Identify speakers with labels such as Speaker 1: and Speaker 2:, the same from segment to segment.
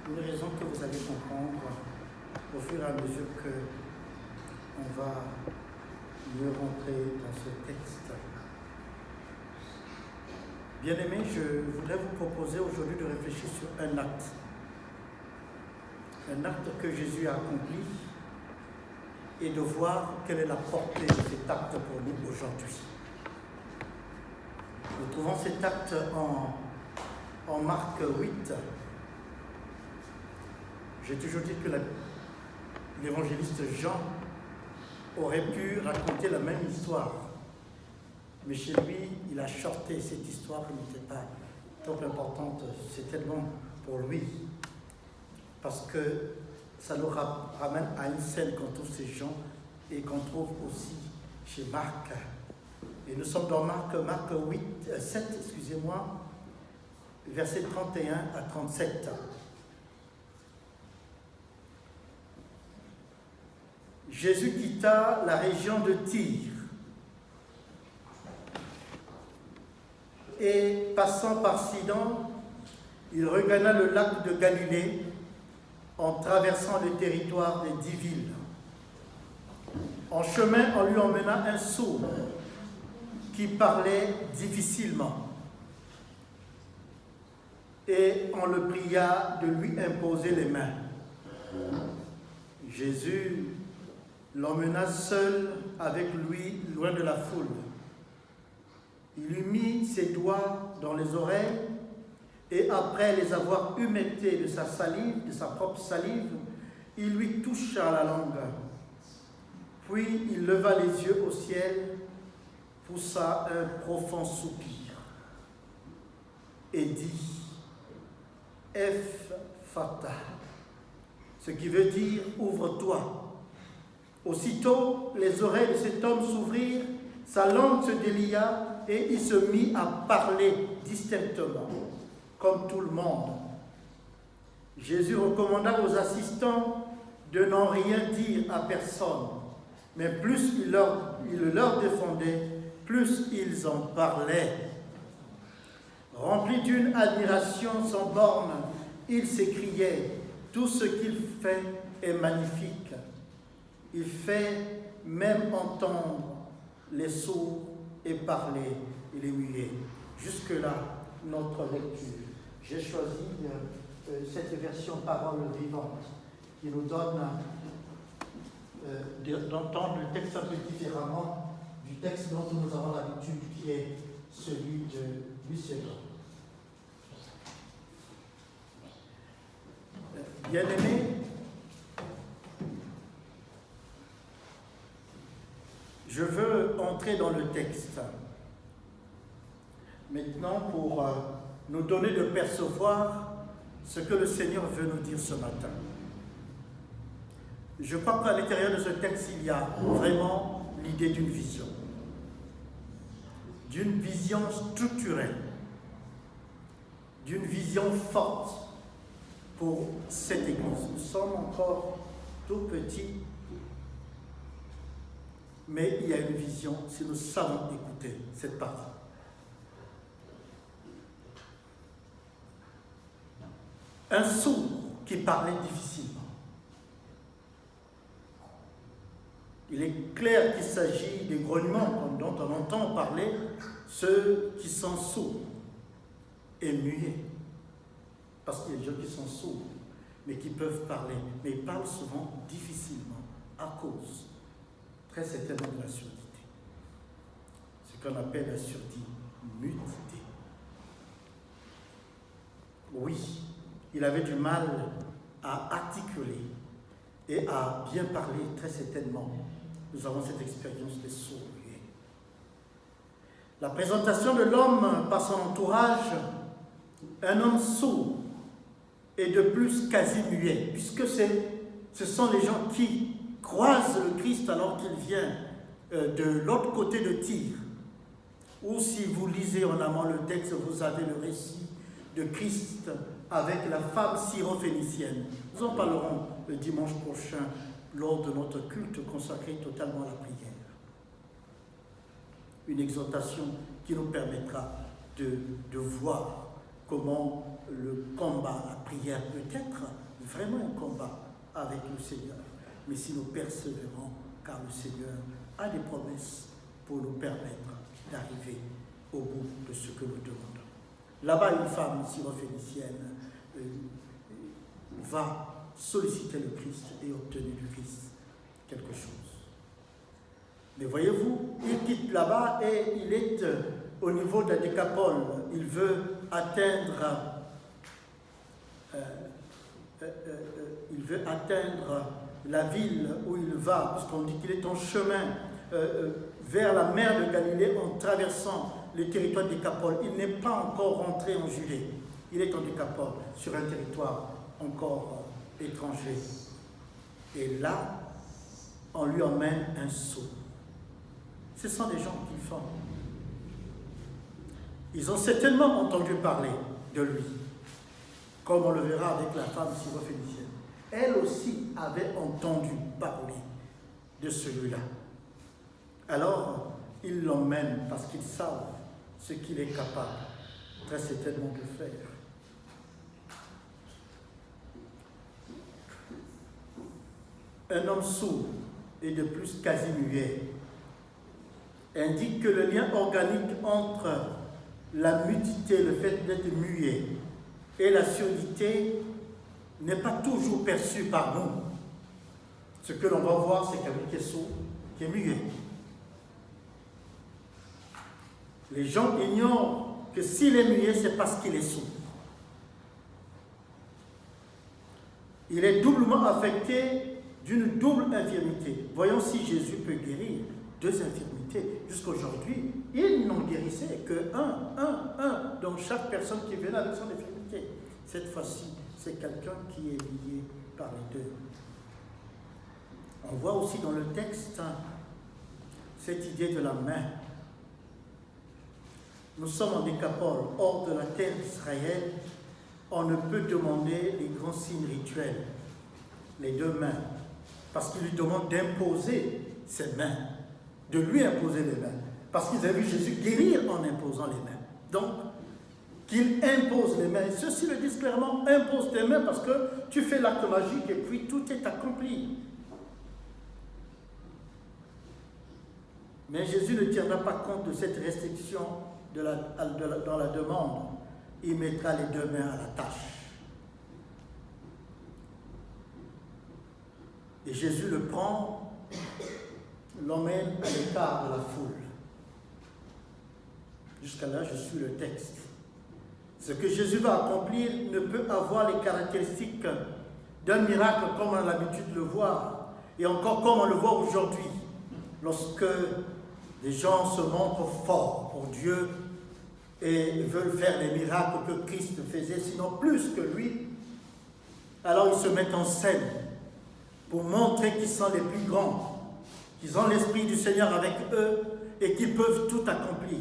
Speaker 1: une raison que vous allez comprendre au fur et à mesure qu'on va mieux rentrer dans ce texte. Bien-aimés, je voudrais vous proposer aujourd'hui de réfléchir sur un acte. Un acte que Jésus a accompli et de voir quelle est la portée de cet acte pour nous aujourd'hui. Nous trouvons cet acte en Marc 8. J'ai toujours dit que l'évangéliste Jean aurait pu raconter la même histoire. Mais chez lui, il a shorté cette histoire qui n'était pas trop importante. C'est tellement pour lui. Parce que ça nous ramène à une scène qu'on trouve chez Jean et qu'on trouve aussi chez Marc. Et nous sommes dans Marc 7, versets 31 à 37. Jésus quitta la région de Tyr et passant par Sidon, il regagna le lac de Galilée en traversant le territoire des 10 villes. En chemin, on lui emmena un sourd qui parlait difficilement et on le pria de lui imposer les mains. Jésus l'emmena seul avec lui, loin de la foule. Il lui mit ses doigts dans les oreilles et après les avoir humectés de sa salive, de sa propre salive, il lui toucha la langue. Puis il leva les yeux au ciel, poussa un profond soupir et dit « Ephphatha », ce qui veut dire « ouvre-toi ». Aussitôt, les oreilles de cet homme s'ouvrirent, sa langue se délia et il se mit à parler distinctement, comme tout le monde. Jésus recommanda aux assistants de n'en rien dire à personne, mais plus il le leur défendait, plus ils en parlaient. Rempli d'une admiration sans borne, il s'écriait « Tout ce qu'il fait est magnifique. Il fait même entendre les sourds et parler les muets. » Jusque-là, notre lecture. J'ai choisi cette version parole vivante qui nous donne d'entendre le texte un peu différemment du texte dont nous avons l'habitude, qui est celui de Lucien. Bien-aimés, je veux entrer dans le texte maintenant pour nous donner de percevoir ce que le Seigneur veut nous dire ce matin. Je crois qu'à l'intérieur de ce texte, il y a vraiment l'idée d'une vision structurelle, d'une vision forte pour cette Église. Nous sommes encore tout petits, mais il y a une vision si nous savons écouter cette parole. Un sourd qui parlait difficilement. Il est clair qu'il s'agit des grognements dont on entend parler ceux qui sont sourds et muets. Parce qu'il y a des gens qui sont sourds, mais qui peuvent parler. Mais ils parlent souvent difficilement à cause, très certainement, de la surdité. Ce qu'on appelle la surdité. Oui, il avait du mal à articuler et à bien parler, très certainement. Nous avons cette expérience des sourds. La présentation de l'homme par son entourage, un homme sourd et de plus quasi muet, puisque ce sont les gens qui croisent le Christ alors qu'il vient de l'autre côté de Tyr. Ou si vous lisez en amont le texte, vous avez le récit de Christ avec la femme syrophénicienne. Nous en parlerons le dimanche prochain lors de notre culte consacré totalement à la prière. Une exhortation qui nous permettra de voir comment le combat, la prière peut être vraiment un combat avec le Seigneur. Mais si nous persévérons, car le Seigneur a des promesses pour nous permettre d'arriver au bout de ce que nous demandons. Là-bas, une femme syrophénicienne va solliciter le Christ et obtenir du Christ quelque chose. Mais voyez-vous, il quitte là-bas et il est au niveau de la Décapole. Il veut atteindre la ville où il va, puisqu'on dit qu'il est en chemin vers la mer de Galilée en traversant le territoire de Décapole. Il n'est pas encore rentré en Judée. Il est en Décapole, sur un territoire encore étranger. Et là, on lui emmène un seau. Ce sont des gens qui font. Ils ont certainement entendu parler de lui, comme on le verra avec la femme syrophénicienne. Elle aussi avait entendu parler de celui-là. Alors, ils l'emmènent parce qu'ils savent ce qu'il est capable, très certainement, de faire. Un homme sourd et de plus quasi muet indique que le lien organique entre la mutité, le fait d'être muet, et la surdité n'est pas toujours perçu par nous. Ce que l'on va voir, c'est quelqu'un qui est sourd, qui est muet. Les gens ignorent que s'il est muet, c'est parce qu'il est sourd. Il est doublement affecté d'une double infirmité. Voyons si Jésus peut guérir deux infirmités. Jusqu'aujourd'hui, il n'en guérissait que un. Donc chaque personne qui venait avec son infirmité. Cette fois-ci, c'est quelqu'un qui est lié par les deux. On voit aussi dans le texte cette idée de la main. Nous sommes en Décapole, hors de la terre d'Israël. On ne peut demander les grands signes rituels, les deux mains, parce qu'il lui demande d'imposer ses mains, de lui imposer les mains, parce qu'ils avaient vu Jésus guérir en imposant les mains. Donc, qu'il impose les mains. Ceux-ci le disent clairement, impose tes mains parce que tu fais l'acte magique et puis tout est accompli. Mais Jésus ne tiendra pas compte de cette restriction dans la demande. Il mettra les deux mains à la tâche. Et Jésus le prend, l'emmène à l'écart de la foule. Jusqu'à là, je suis le texte. Ce que Jésus va accomplir ne peut avoir les caractéristiques d'un miracle comme on a l'habitude de le voir, et encore comme on le voit aujourd'hui, lorsque des gens se montrent forts pour Dieu et veulent faire les miracles que Christ faisait, sinon plus que lui. Alors ils se mettent en scène pour montrer qu'ils sont les plus grands, qu'ils ont l'Esprit du Seigneur avec eux et qu'ils peuvent tout accomplir.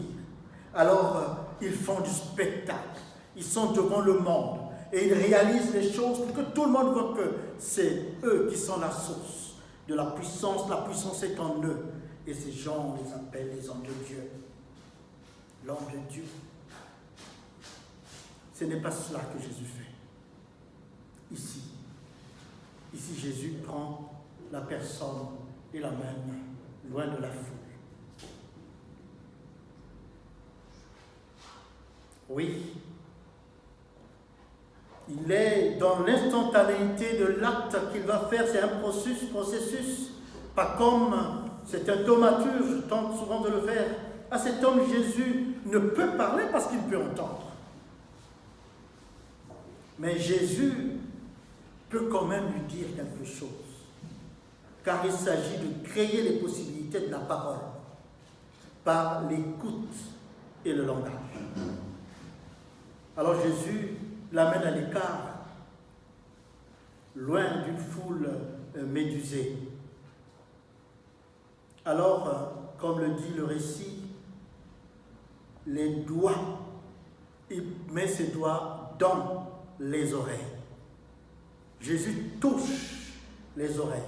Speaker 1: Alors ils font du spectacle, ils sont devant le monde et ils réalisent les choses pour que tout le monde voit que c'est eux qui sont la source de la puissance est en eux. Et ces gens, on les appelle les hommes de Dieu. L'homme de Dieu. Ce n'est pas cela que Jésus fait. Ici, Jésus prend la personne et l'amène loin de la foule. Oui, il est dans l'instantanéité de l'acte qu'il va faire, c'est un processus, pas comme c'est un thaumaturge, je tente souvent de le faire. À cet homme, Jésus ne peut parler parce qu'il peut entendre. Mais Jésus peut quand même lui dire quelque chose, car il s'agit de créer les possibilités de la parole par l'écoute et le langage. Alors Jésus l'amène à l'écart, loin d'une foule médusée. Alors, comme le dit le récit, les doigts, il met ses doigts dans les oreilles. Jésus touche les oreilles.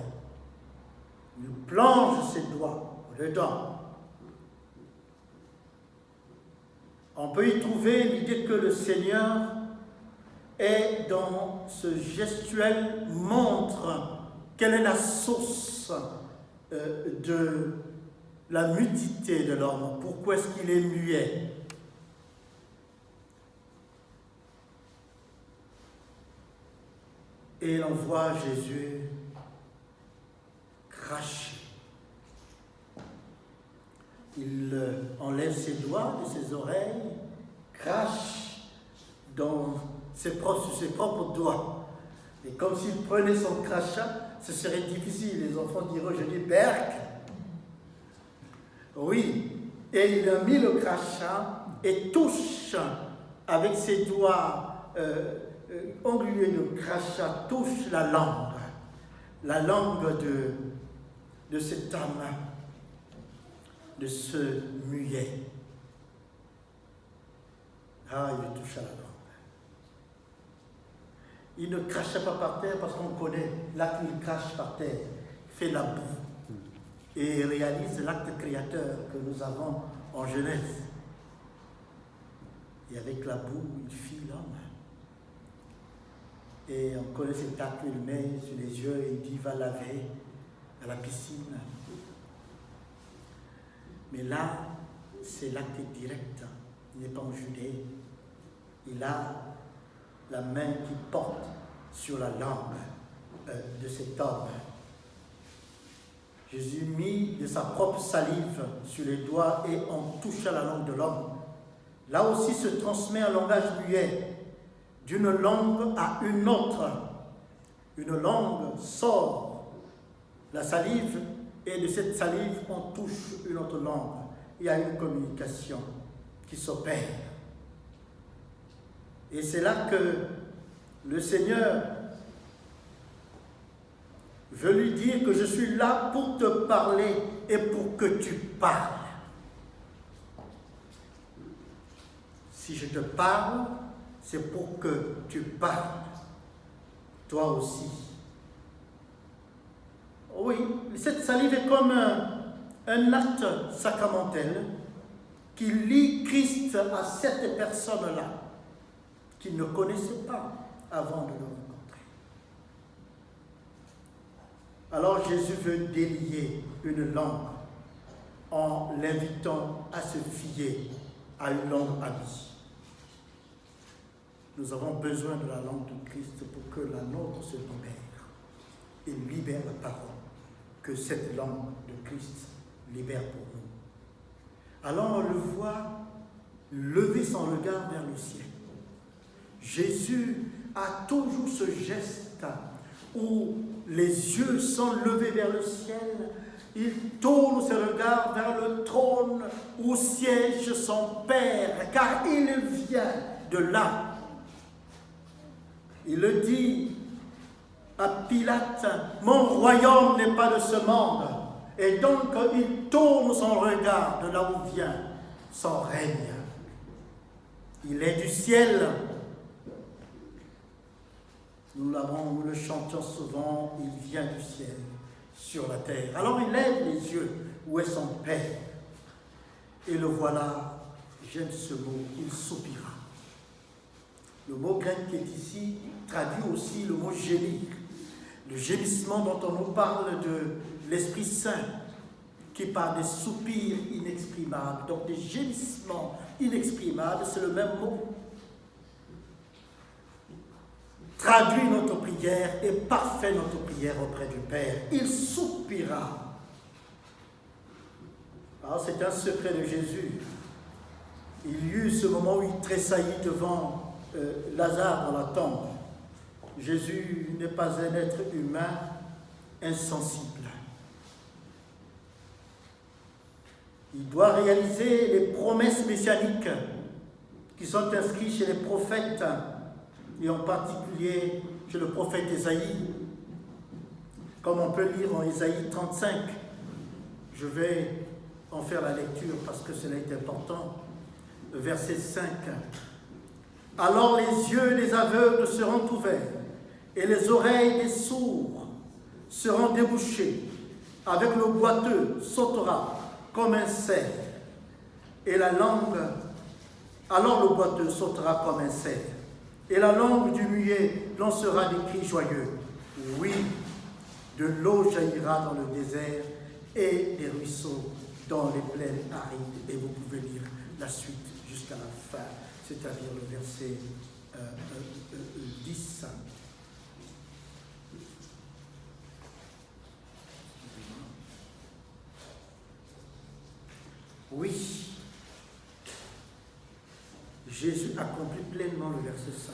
Speaker 1: Il plonge ses doigts dedans. On peut y trouver l'idée que le Seigneur est dans ce gestuel, montre quelle est la source de la mutité de l'homme. Pourquoi est-ce qu'il est muet? Et l'on voit Jésus cracher. Il enlève ses doigts de ses oreilles, crache sur ses propres doigts. Et comme s'il prenait son crachat, ce serait difficile. Les enfants diraient, je dis, berk. Oui, et il a mis le crachat et touche avec ses doigts englués de crachat, touche la langue de cet homme, de ce muet. Ah, il touche à la langue. Il ne crachait pas par terre parce qu'on connaît l'acte qu'il crache par terre, il fait la boue et réalise l'acte créateur que nous avons en Genèse. Et avec la boue, il fit l'homme. Et on connaît cet acte, il met sur les yeux et il dit va laver à la piscine. Mais là, c'est l'acte direct. Il n'est pas en Judée. Il a la main qui porte sur la langue de cet homme. Jésus mit de sa propre salive sur les doigts et on toucha la langue de l'homme. Là aussi se transmet un langage muet, d'une langue à une autre. Une langue sort la salive et de cette salive on touche une autre langue. Il y a une communication qui s'opère. Et c'est là que le Seigneur veut lui dire que je suis là pour te parler et pour que tu parles. Si je te parle, c'est pour que tu parles, toi aussi. Oui, cette salive est comme un acte sacramentel qui lie Christ à cette personne-là, qu'il ne connaissait pas avant de le rencontrer. Alors Jésus veut délier une langue en l'invitant à se fier à une langue amie. Nous avons besoin de la langue de Christ pour que la nôtre se libère et libère la parole que cette langue de Christ libère pour nous. Alors on le voit lever son regard vers le ciel. Jésus a toujours ce geste où les yeux sont levés vers le ciel. Il tourne ses regards vers le trône où siège son Père, car il vient de là. Il le dit à Pilate, mon royaume n'est pas de ce monde. Et donc il tourne son regard de là où vient son règne. Il est du ciel. Nous le chantions souvent, il vient du ciel sur la terre. Alors il lève les yeux, où est son Père? Et le voilà, j'aime ce mot, il soupira. Le mot grec qui est ici traduit aussi le mot gémir. Le gémissement dont on nous parle de l'Esprit Saint, qui par des soupirs inexprimables, donc des gémissements inexprimables, c'est le même mot. Traduit notre prière et parfait notre prière auprès du Père. Il soupira. Alors c'est un secret de Jésus. Il y eut ce moment où il tressaillit devant Lazare dans la tombe. Jésus n'est pas un être humain insensible. Il doit réaliser les promesses messianiques qui sont inscrites chez les prophètes, et en particulier chez le prophète Ésaïe, comme on peut lire en Ésaïe 35. Je vais en faire la lecture parce que cela est important. Verset 5. Alors les yeux des aveugles seront ouverts et les oreilles des sourds seront débouchées. Avec le boiteux sautera comme un cerf et la langue Alors le boiteux sautera comme un cerf, et la langue du muet lancera des cris joyeux. Oui, de l'eau jaillira dans le désert et des ruisseaux dans les plaines arides. Et vous pouvez lire la suite jusqu'à la fin, c'est-à-dire le verset 10. Oui, Jésus accomplit pleinement le verset 5.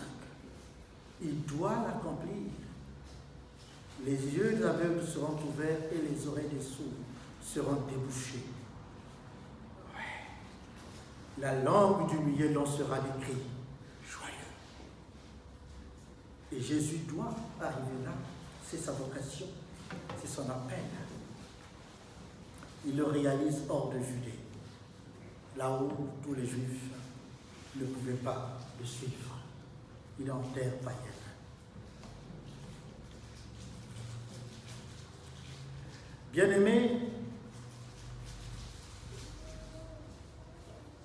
Speaker 1: Il doit l'accomplir. Les yeux des aveugles seront ouverts et les oreilles des sourds seront débouchées. Ouais. La langue du muet lancera des cris joyeux. Et Jésus doit arriver là. C'est sa vocation, c'est son appel. Il le réalise hors de Judée, là où tous les Juifs ne pouvaient pas le suivre. Il est en terre païenne. Bien-aimés,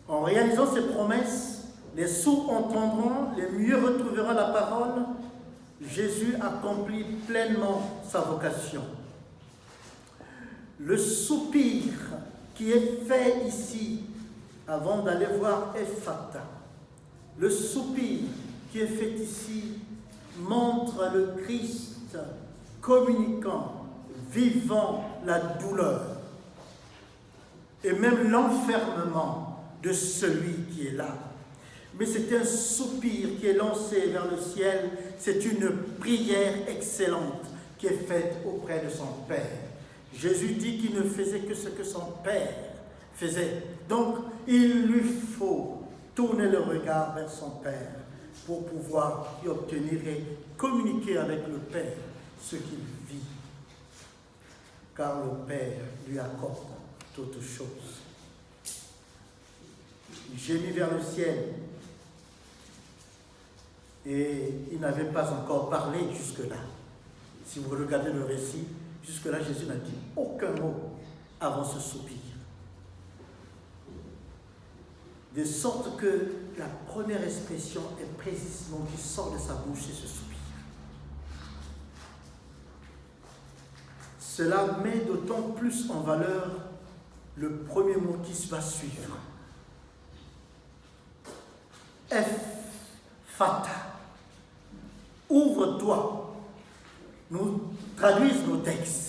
Speaker 1: en réalisant ces promesses, les sourds entendront, les muets retrouveront la parole. Jésus accomplit pleinement sa vocation. Le soupir qui est fait ici, avant d'aller voir Ephata, le soupir qui est fait ici montre le Christ communiquant, vivant la douleur et même l'enfermement de celui qui est là. Mais c'est un soupir qui est lancé vers le ciel, c'est une prière excellente qui est faite auprès de son Père. Jésus dit qu'il ne faisait que ce que son Père faisait. Donc, il lui faut tourner le regard vers son Père pour pouvoir y obtenir et communiquer avec le Père ce qu'il vit. Car le Père lui accorde toutes choses. Il gémit vers le ciel et il n'avait pas encore parlé jusque-là. Si vous regardez le récit, jusque-là, Jésus n'a dit aucun mot avant ce soupir. De sorte que la première expression est précisément qui sort de sa bouche, c'est ce soupir. Cela met d'autant plus en valeur le premier mot qui va suivre. Ephata. Ouvre-toi. Nous traduisent nos textes.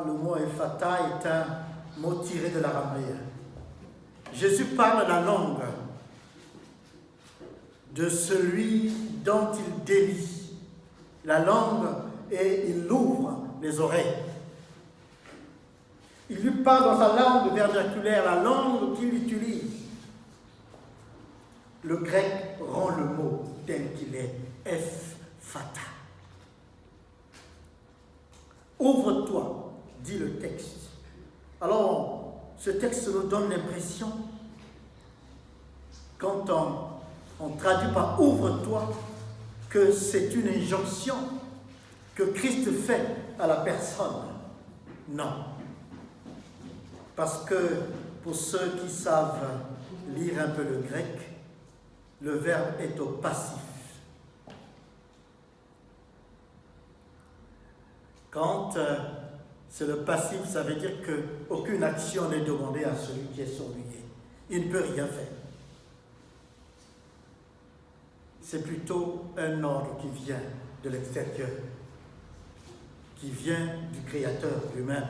Speaker 1: Le mot Ephata est un mot tiré de l'araméen. Jésus parle la langue de celui dont il délie la langue et il ouvre les oreilles. Il lui parle dans sa langue vernaculaire, la langue qu'il utilise. Le grec rend le mot tel qu'il est, Ephata. Ouvre-toi, dit le texte. Alors, ce texte nous donne l'impression, quand on traduit par ouvre-toi, que c'est une injonction que Christ fait à la personne. Non. Parce que pour ceux qui savent lire un peu le grec, le verbe est au passif. Quand c'est le passif, ça veut dire qu'aucune action n'est demandée à celui qui est surveillé. Il ne peut rien faire. C'est plutôt un ordre qui vient de l'extérieur, qui vient du Créateur lui-même,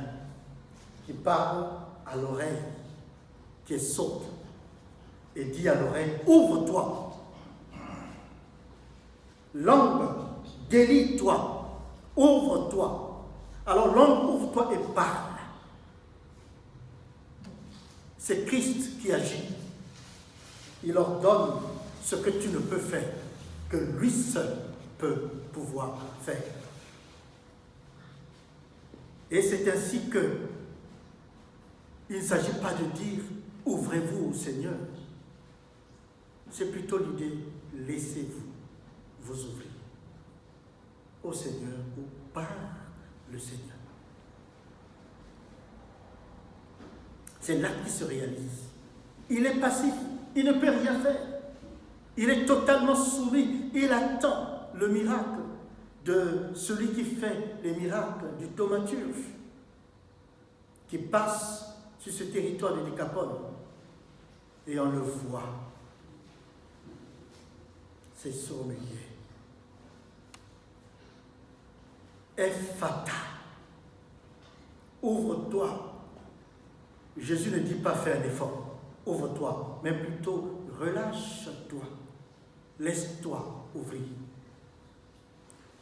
Speaker 1: qui parle à l'oreille, qui est sourde, et dit à l'oreille, ouvre-toi. Langue, délie-toi, ouvre-toi. Alors langue, ouvre-toi et parle. C'est Christ qui agit. Il ordonne ce que tu ne peux faire, que lui seul peut pouvoir faire. Et c'est ainsi que il ne s'agit pas de dire « ouvrez-vous au Seigneur ». C'est plutôt l'idée « laissez-vous vous ouvrir au Seigneur ou par le Seigneur ». c'est l'acte qui se réalise. Il est passif, il ne peut rien faire. Il est totalement soumis, il attend le miracle de celui qui fait les miracles, du thaumaturge, qui passe sur ce territoire de Décapole. Et on le voit. C'est sournoyé. Ephphatha. Ouvre-toi. Jésus ne dit pas fais un effort. Ouvre-toi, mais plutôt relâche-toi. Laisse-toi ouvrir.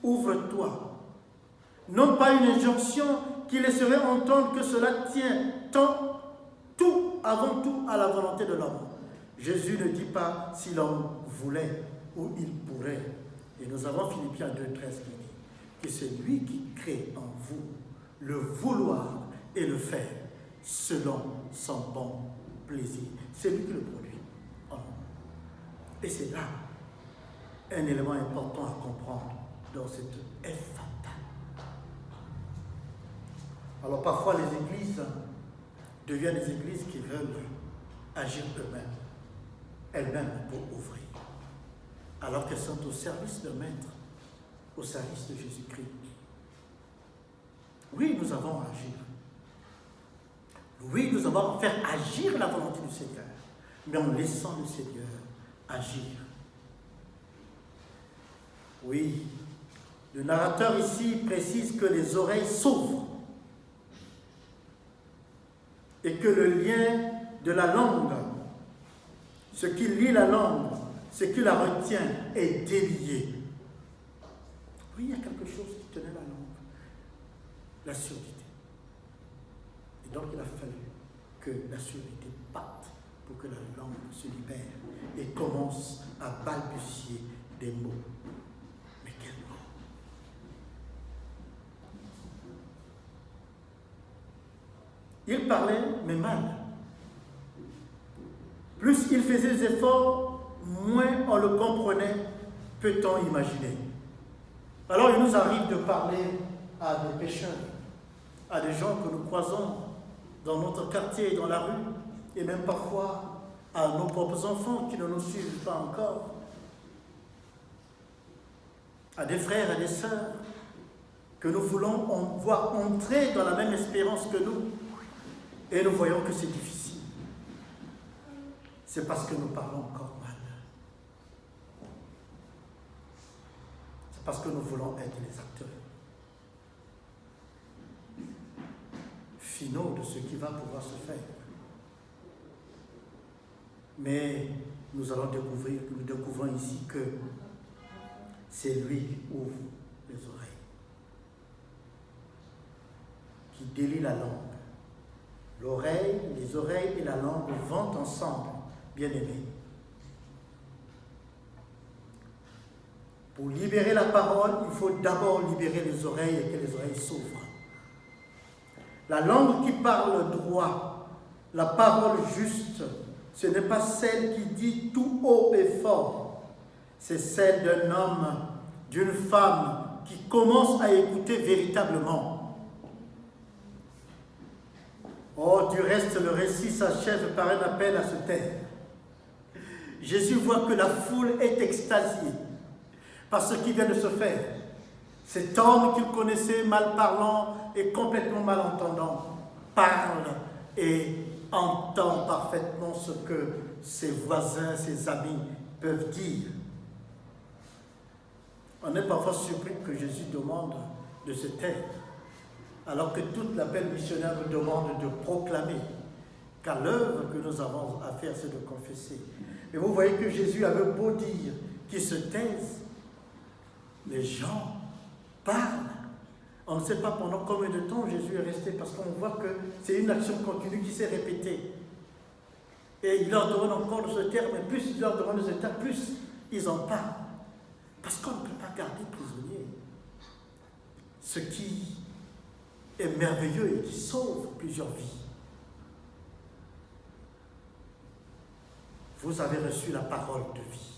Speaker 1: Ouvre-toi. Non pas une injonction qui laisserait entendre que cela tient tout avant tout à la volonté de l'homme. Jésus ne dit pas si l'homme voulait ou il pourrait. Et nous avons Philippiens 2,13 qui dit que c'est lui qui crée en vous le vouloir et le faire selon son bon plaisir. C'est lui qui le produit. Et c'est là un élément important à comprendre dans cette Ephphatha. Alors parfois les églises deviennent des églises qui veulent agir elles-mêmes pour ouvrir, alors qu'elles sont au service de Maître, au service de Jésus-Christ. Oui, nous avons à agir. Oui, nous avons à faire agir la volonté du Seigneur, mais en laissant le Seigneur agir. Oui, le narrateur ici précise que les oreilles s'ouvrent et que le lien de la langue, ce qui lie la langue, ce qui la retient, est délié. Oui, il y a quelque chose qui tenait la langue, la surdité. Et donc il a fallu que la surdité parte pour que la langue se libère et commence à balbutier des mots. Mais quels mots? Il parlait, mais mal. Plus il faisait des efforts, moins on le comprenait, peut-on imaginer. Alors il nous arrive de parler à des pécheurs, à des gens que nous croisons dans notre quartier, dans la rue, et même parfois à nos propres enfants qui ne nous suivent pas encore, à des frères et des sœurs que nous voulons voir entrer dans la même espérance que nous, et nous voyons que c'est difficile. C'est parce que nous parlons encore mal. C'est parce que nous voulons être les acteurs finaux de ce qui va pouvoir se faire. Mais nous allons découvrir, nous découvrons ici que c'est lui qui ouvre les oreilles, qui délie la langue. L'oreille, les oreilles et la langue vont ensemble, bien-aimés. Pour libérer la parole, il faut d'abord libérer les oreilles et que les oreilles s'ouvrent. La langue qui parle droit, la parole juste, ce n'est pas celle qui dit tout haut et fort. C'est celle d'un homme, d'une femme qui commence à écouter véritablement. Oh, du reste, le récit s'achève par un appel à se taire. Jésus voit que la foule est extasiée par ce qui vient de se faire. Cet homme qu'il connaissait, mal parlant et complètement malentendant, parle et entend parfaitement ce que ses voisins, ses amis peuvent dire. On est parfois surpris que Jésus demande de se taire, alors que toute l'appel missionnaire nous demande de proclamer, car l'œuvre que nous avons à faire, c'est de confesser. Et vous voyez que Jésus avait beau dire qu'il se taise, les gens parlent. On ne sait pas pendant combien de temps Jésus est resté, parce qu'on voit que c'est une action continue qui s'est répétée. Et il leur demande encore de se taire, mais plus il leur demande de se taire, plus ils en parlent. Parce qu'on ne peut pas garder prisonnier ce qui est merveilleux et qui sauve plusieurs vies. Vous avez reçu la parole de vie.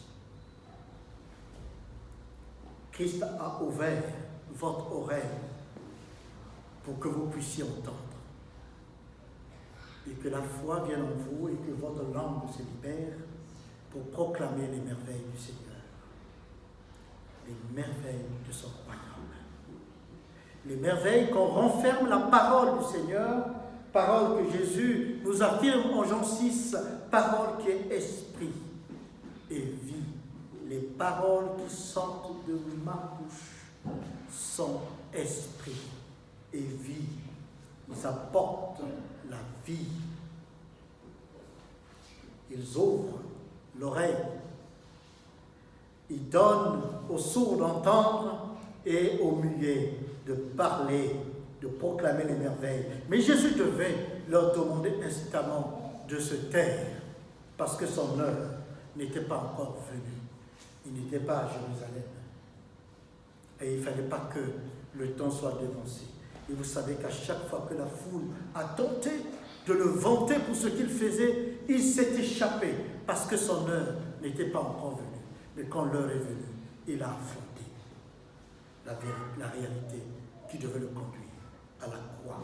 Speaker 1: Christ a ouvert votre oreille pour que vous puissiez entendre. et que la foi vienne en vous et que votre langue se libère pour proclamer les merveilles du Seigneur, les merveilles de son royaume. Les merveilles qu'on renferme la parole du Seigneur, parole que Jésus nous affirme en Jean 6, parole qui est esprit et vie. Les paroles qui sortent de ma bouche sont esprit et vie. Ils apportent la vie. Ils ouvrent l'oreille. Ils donnent aux sourds d'entendre et aux muets de parler, de proclamer les merveilles. Mais Jésus devait leur demander instamment de se taire parce que son heure n'était pas encore venue. Il n'était pas à Jérusalem. Et il ne fallait pas que le temps soit dévancé. Et vous savez qu'à chaque fois que la foule a tenté de le vanter pour ce qu'il faisait, il s'est échappé parce que son heure n'était pas encore venue. Mais quand l'heure est venue, il a affronté la réalité qui devait le conduire à la croix.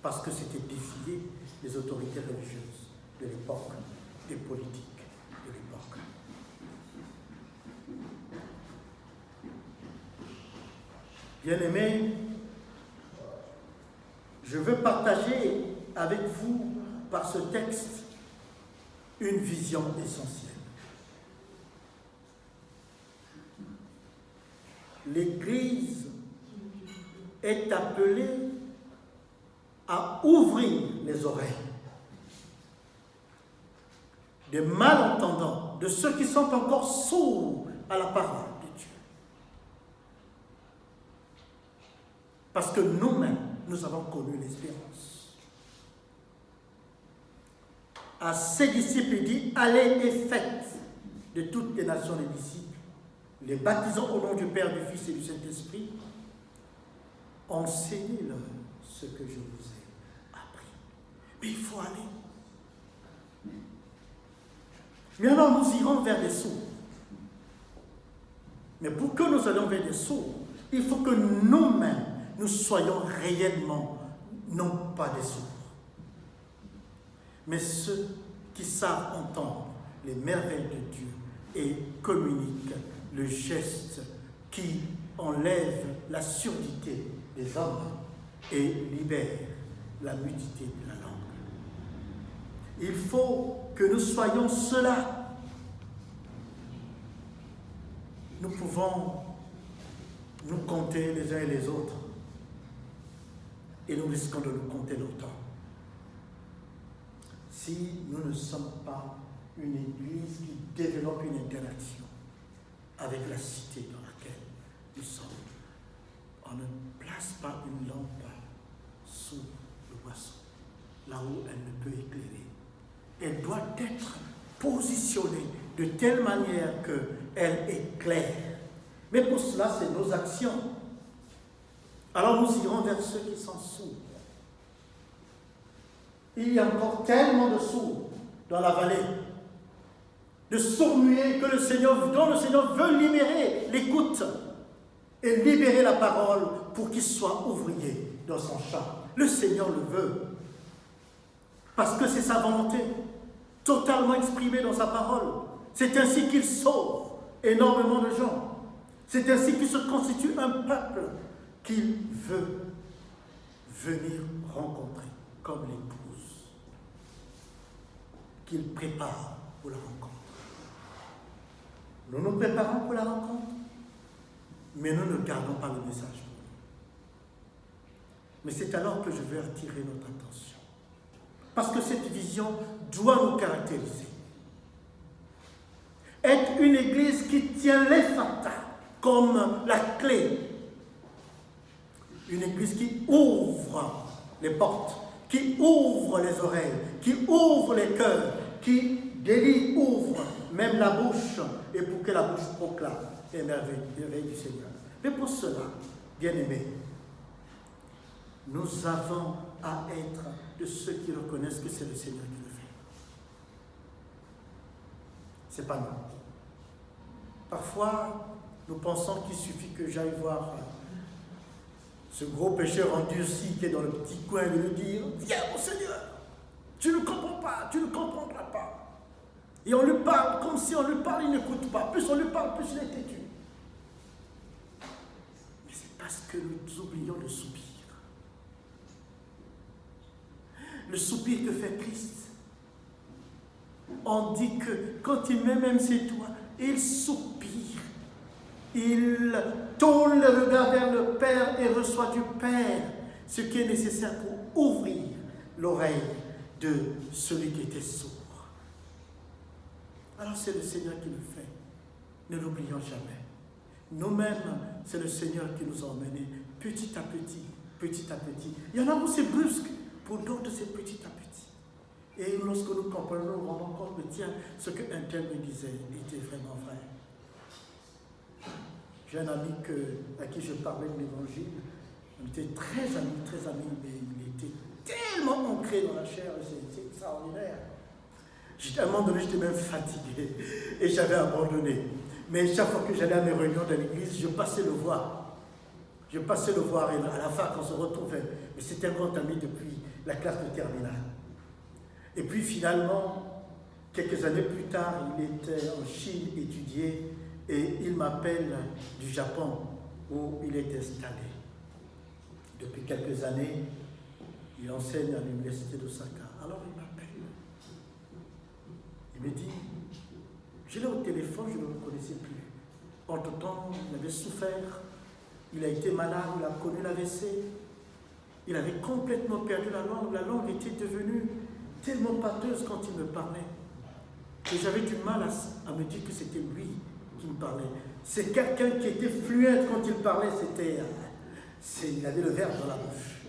Speaker 1: Parce que c'était défier les autorités religieuses de l'époque, des politiques de l'époque. Bien-aimés, je veux partager avec vous, par ce texte, une vision essentielle. L'Église est appelée à ouvrir les oreilles des malentendants, de ceux qui sont encore sourds à la parole de Dieu. Parce que nous-mêmes, nous avons connu l'espérance. À ses disciples, il dit, allez et faites de toutes les nations les disciples, les baptisant au nom du Père, du Fils et du Saint-Esprit, enseignez-leur ce que je vous ai appris. Mais il faut aller. Mais alors nous irons vers les sourds. Mais pour que nous allions vers les sourds, il faut que nous-mêmes, nous soyons réellement, non pas des sourds, mais ceux qui savent entendre les merveilles de Dieu et communiquent le geste qui enlève la surdité des hommes et libère la nudité de la langue. Il faut que nous soyons cela. Nous pouvons nous compter les uns et les autres et nous risquons de nous compter longtemps si nous ne sommes pas une église qui développe une interaction avec la cité dans laquelle nous sommes. On ne place pas une lampe sous le boisseau, là où elle ne peut éclairer. Elle doit être positionnée de telle manière qu'elle éclaire. Mais pour cela, c'est nos actions. Alors nous irons vers ceux qui sont sourds. Il y a encore tellement de sourds dans la vallée, de sourds-muets dont le Seigneur veut libérer l'écoute et libérer la parole pour qu'ils soient ouvriers dans son champ. Le Seigneur le veut. Parce que c'est sa volonté, totalement exprimée dans sa parole. C'est ainsi qu'il sauve énormément de gens. C'est ainsi qu'il se constitue un peuple qu'il veut venir rencontrer comme l'épouse, qu'il prépare pour la rencontre. Nous nous préparons pour la rencontre, mais nous ne gardons pas le message pour nous. Mais c'est alors que je veux attirer notre attention. Parce que cette vision doit nous caractériser. Être une église qui tient les fatas comme la clé. Une église qui ouvre les portes, qui ouvre les oreilles, qui ouvre les cœurs, qui délie, ouvre même la bouche, et pour que la bouche proclame les merveilles du Seigneur. Mais pour cela, bien-aimés, nous avons à être de ceux qui reconnaissent que c'est le Seigneur qui le fait. Ce n'est pas nous. Parfois, nous pensons qu'il suffit que j'aille voir ce gros pécheur endurci qui est dans le petit coin de lui dire « Viens, mon Seigneur !» Tu ne comprends pas, tu ne comprendras pas. Et on lui parle comme si on lui parle, il n'écoute pas. Plus on lui parle, plus il est têtu. Mais c'est parce que nous oublions le soupir. Le soupir que fait Christ. On dit que quand il met même ses doigts, il soupire. Il tourne le regard vers le Père et reçoit du Père ce qui est nécessaire pour ouvrir l'oreille de celui qui était sourd. Alors c'est le Seigneur qui le fait. Ne l'oublions jamais. Nous-mêmes, c'est le Seigneur qui nous a emmenés petit à petit, petit à petit. Il y en a où c'est brusque, pour d'autres c'est petit à petit. Et lorsque nous comprenons, nous rendons compte, mais tiens, ce qu'un tel me disait était vraiment vrai. J'ai un ami à qui je parlais de l'évangile. On était très amis, mais il était tellement ancré dans la chair, c'est extraordinaire. À un moment donné, j'étais même fatigué et j'avais abandonné. Mais chaque fois que j'allais à mes réunions de l'église, je passais le voir. Je passais le voir et à la fin, quand on se retrouvait, mais c'était un grand ami depuis la classe de terminale. Et puis finalement, quelques années plus tard, il était en Chine étudié et il m'appelle du Japon où il est installé. Depuis quelques années, il enseigne à l'université d'Osaka. Alors il m'appelle. Il me dit, je l'ai au téléphone, je ne le reconnaissais plus. Entre-temps, il avait souffert, il a été malade, il a connu l'AVC. Il avait complètement perdu la langue était devenue tellement pâteuse quand il me parlait. Et j'avais du mal à me dire que c'était lui qui me parlait. C'est quelqu'un qui était fluent quand il parlait, il avait le verbe dans la bouche,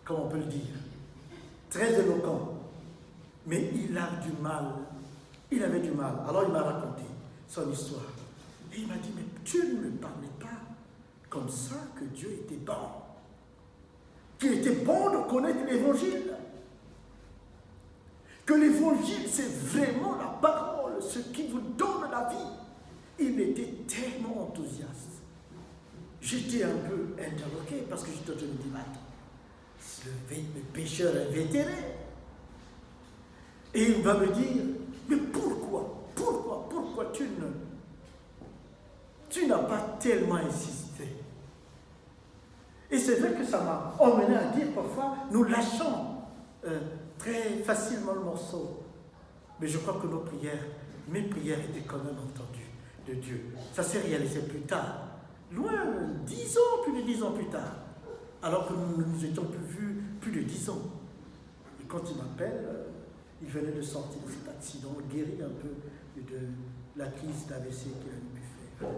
Speaker 1: comme on peut le dire. Très éloquent. Mais il avait du mal. Alors il m'a raconté son histoire. Et il m'a dit, mais tu ne me parlais pas comme ça que Dieu était bon. Qu'il était bon de connaître l'évangile. Que l'évangile, c'est vraiment la parole, ce qui vous donne la vie. Il était tellement enthousiaste. J'étais un peu interloqué parce que je me dis, attends, le pécheur invétéré. Et il va me dire, mais pourquoi tu n'as pas tellement insisté? Et c'est vrai que ça m'a emmené à dire parfois, nous lâchons très facilement le morceau. Mais je crois que mes prières étaient quand même entendues de Dieu. Ça s'est réalisé plus tard, loin, plus de 10 ans plus tard, alors que nous nous étions plus vus plus de 10 ans. Et quand il m'appelle, il venait de sortir de cet accident, guéri un peu de la crise d'AVC qu'il avait pu faire.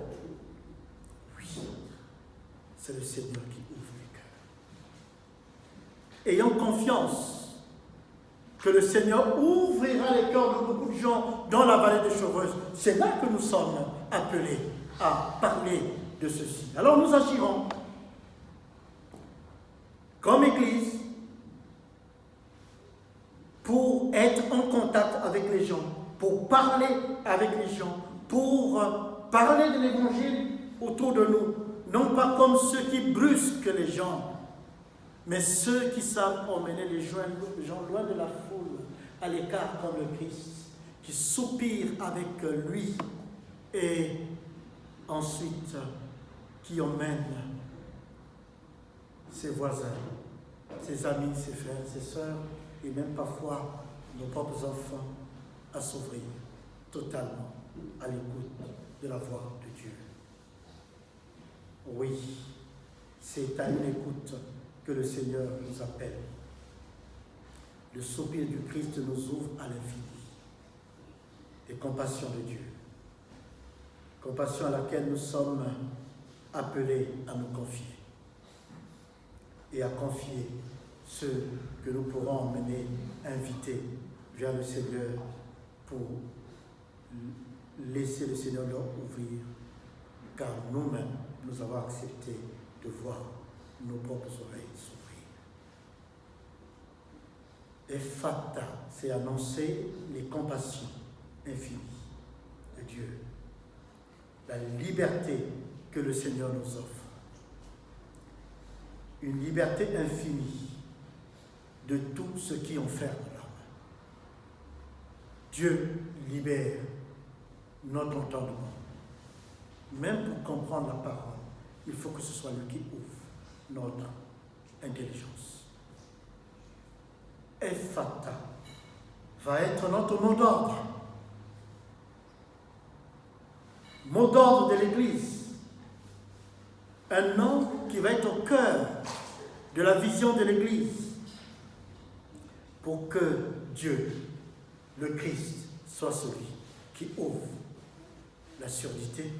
Speaker 1: Oui, c'est le Seigneur qui ouvre les cœurs. Ayant confiance que le Seigneur ouvrira les cœurs de beaucoup de gens dans la vallée de Chevreuse. C'est là que nous sommes appelés à parler de ceci. Alors nous agirons comme Église pour être en contact avec les gens, pour parler avec les gens, pour parler de l'Évangile autour de nous, non pas comme ceux qui brusquent les gens, mais ceux qui savent emmener les gens loin de la foule, à l'écart comme le Christ, qui soupirent avec lui et ensuite qui emmènent ses voisins, ses amis, ses frères, ses sœurs et même parfois nos propres enfants à s'ouvrir totalement à l'écoute de la voix de Dieu. Oui, c'est à une écoute que le Seigneur nous appelle. Le soupir du Christ nous ouvre à l'infini. Et compassion de Dieu. Compassion à laquelle nous sommes appelés à nous confier. Et à confier ceux que nous pourrons emmener, inviter vers le Seigneur pour laisser le Seigneur leur ouvrir, car nous-mêmes, nous avons accepté de voir nos propres oreilles s'ouvrir. Ephata, c'est annoncer les compassions infinies de Dieu, la liberté que le Seigneur nous offre, une liberté infinie de tout ce qui enferme l'homme. Dieu libère notre entendement. Même pour comprendre la parole, il faut que ce soit lui qui ouvre notre intelligence. Ephata va être notre mot d'ordre. Mot d'ordre de l'Église. Un nom qui va être au cœur de la vision de l'Église pour que Dieu, le Christ, soit celui qui ouvre la surdité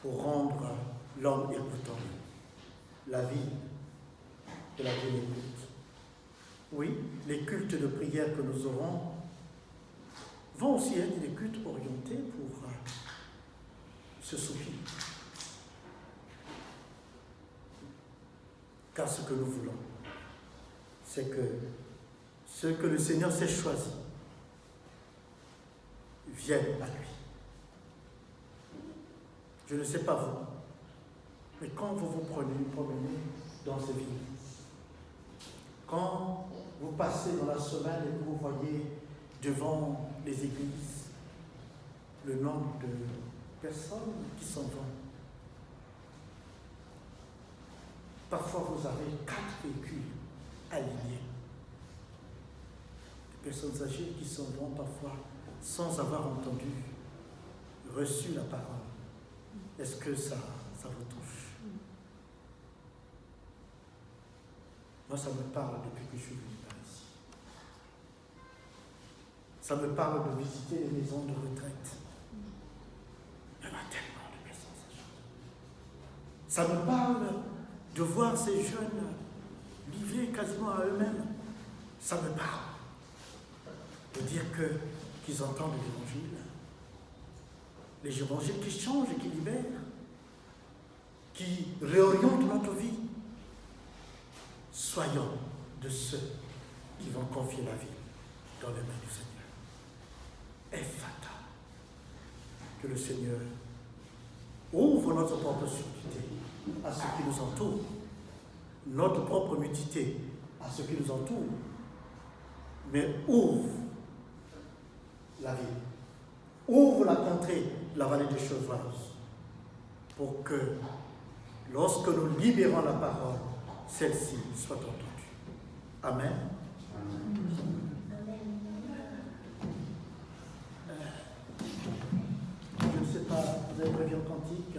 Speaker 1: pour rendre l'homme écoutant la vie de la vie écoute. Oui, les cultes de prière que nous aurons vont aussi être des cultes orientés pour ce souci. Car ce que nous voulons, c'est que ce que le Seigneur s'est choisi vienne à lui. Je ne sais pas vous, mais quand vous vous promenez dans ces villes, quand vous passez dans la semaine et que vous voyez devant les églises le nombre de personnes qui s'en vont, parfois vous avez 4 véhicules alignés. Des personnes âgées qui s'en vont parfois sans avoir entendu, reçu la parole. Est-ce que ça vous touche? Moi, ça me parle depuis que je suis venu par ici. Ça me parle de visiter les maisons de retraite. Il y en a tellement de personnes âgées. Ça me parle de voir ces jeunes livrés quasiment à eux-mêmes. Ça me parle de dire qu'ils entendent l'évangile. Les évangiles qui changent et qui libèrent, qui réorientent notre vie. Soyons de ceux qui vont confier la vie dans les mains du Seigneur. Ephata. Que le Seigneur ouvre notre propre surdité à ce qui nous entoure, notre propre nudité à ce qui nous entoure, mais ouvre la vie, ouvre la contrée, la vallée des Chevreuses, pour que lorsque nous libérons la parole, celle-ci soit entendue. Amen. Je ne sais pas, vous avez prévu un cantique?